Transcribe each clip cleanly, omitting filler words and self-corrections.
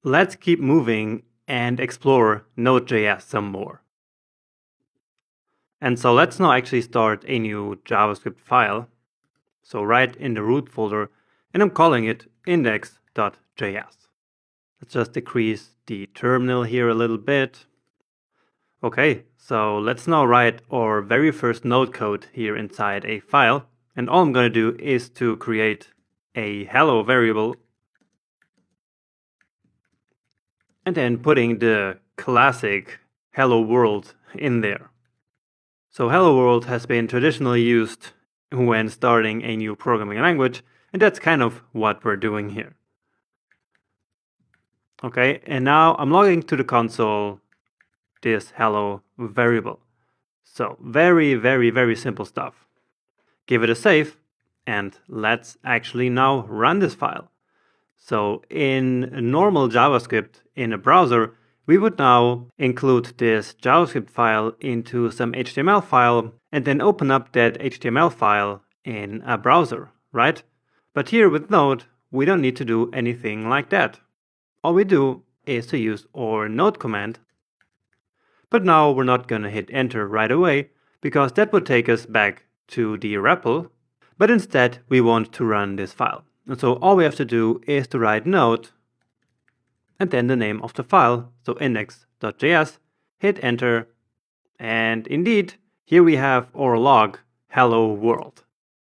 Let's keep moving and explore Node.js some more. And so let's now actually start a new JavaScript file. So right in the root folder, and I'm calling it index.js. Let's just decrease the terminal here a little bit. Okay, so let's now write our very first node code here inside a file. And all I'm going to do is to create a hello variable and then putting the classic hello world in there. So hello world has been traditionally used when starting a new programming language, and that's kind of what we're doing here. Okay, and now I'm logging to the console this hello variable. So very simple stuff. Give it a save, and let's actually now run this file. So in normal JavaScript in a browser, we would now include this JavaScript file into some HTML file and then open up that HTML file in a browser, right? But here with Node, we don't need to do anything like that. All we do is to use our node command. But now we're not going to hit enter right away because that would take us back to the REPL. But instead, we want to run this file. And so all we have to do is to write node and then the name of the file, so index.js, hit enter, and indeed, here we have our log, hello world.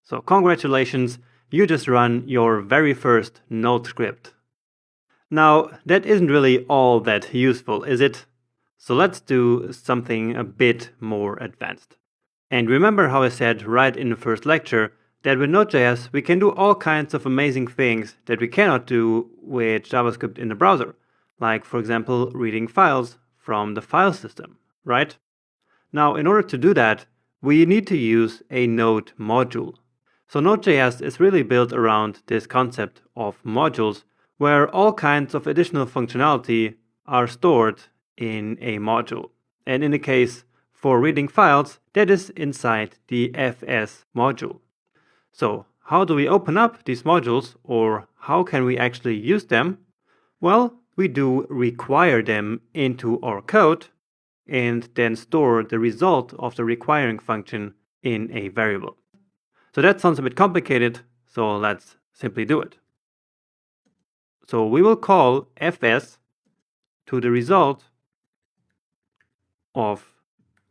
So congratulations, you just run your very first node script. Now, that isn't really all that useful, is it? So let's do something a bit more advanced. And remember how I said right in the first lecture that with Node.js we can do all kinds of amazing things that we cannot do with JavaScript in the browser, like for example reading files from the file system, right? Now in order to do that, we need to use a Node module. So Node.js is really built around this concept of modules where all kinds of additional functionality are stored in a module. And in the case for reading files, that is inside the fs module. So how do we open up these modules, or how can we actually use them? Well, we do require them into our code and then store the result of the requiring function in a variable. So that sounds a bit complicated, so let's simply do it. So we will call fs to the result of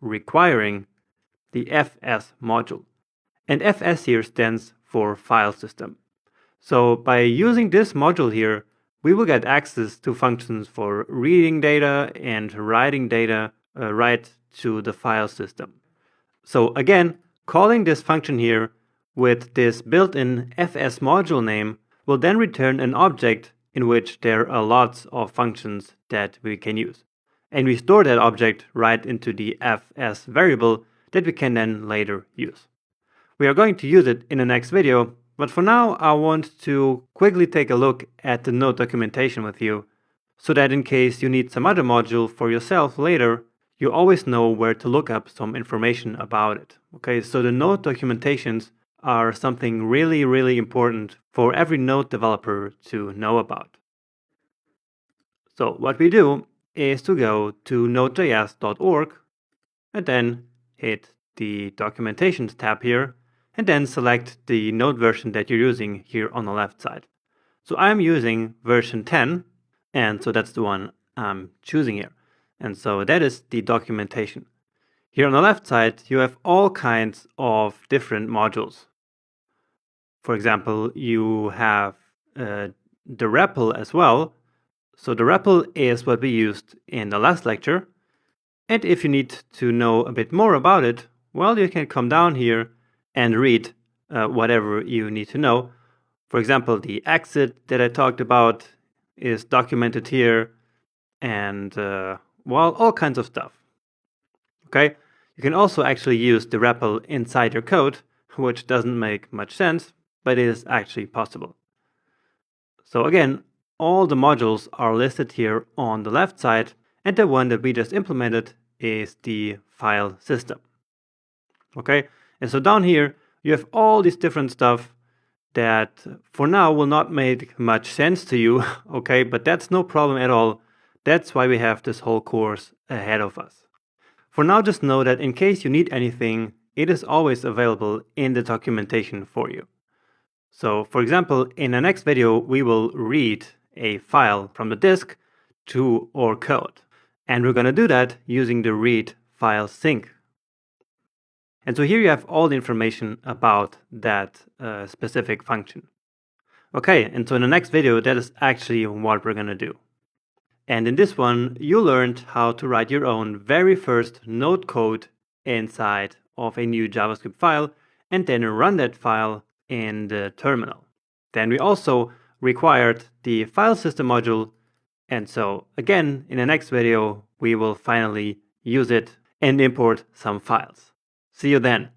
requiring the fs module. And fs here stands for file system. So by using this module here, we will get access to functions for reading data and writing data right to the file system. So again, calling this function here with this built-in fs module name will then return an object in which there are lots of functions that we can use. And we store that object right into the fs variable that we can then later use. We are going to use it in the next video, but for now I want to quickly take a look at the Node documentation with you, so that in case you need some other module for yourself later, you always know where to look up some information about it. Okay, so the Node documentations are something really important for every Node developer to know about. So what we do is to go to nodejs.org and then hit the Documentations tab here, and then select the Node version that you're using here on the left side. So I'm using version 10, and so that's the one I'm choosing here. And so that is the documentation. Here on the left side, you have all kinds of different modules. For example, you have the REPL as well. So the REPL is what we used in the last lecture. And if you need to know a bit more about it, well, you can come down here and read whatever you need to know. For example, the exit that I talked about is documented here, and well, all kinds of stuff. Okay, you can also actually use the REPL inside your code, which doesn't make much sense, but it is actually possible. So again, all the modules are listed here on the left side, and the one that we just implemented is the file system. Okay, and so down here you have all this different stuff that for now will not make much sense to you, okay, but that's no problem at all. That's why we have this whole course ahead of us. For now, just know that in case you need anything, it is always available in the documentation for you. So, for example, in the next video, we will read a file from the disk to our code. And we're going to do that using the read file sync. And so here you have all the information about that specific function. Okay, and so in the next video, that is actually what we're going to do. And in this one, you learned how to write your own very first Node code inside of a new JavaScript file and then run that file in the terminal. Then we also required the file system module. And so again, in the next video, we will finally use it and import some files. See you then.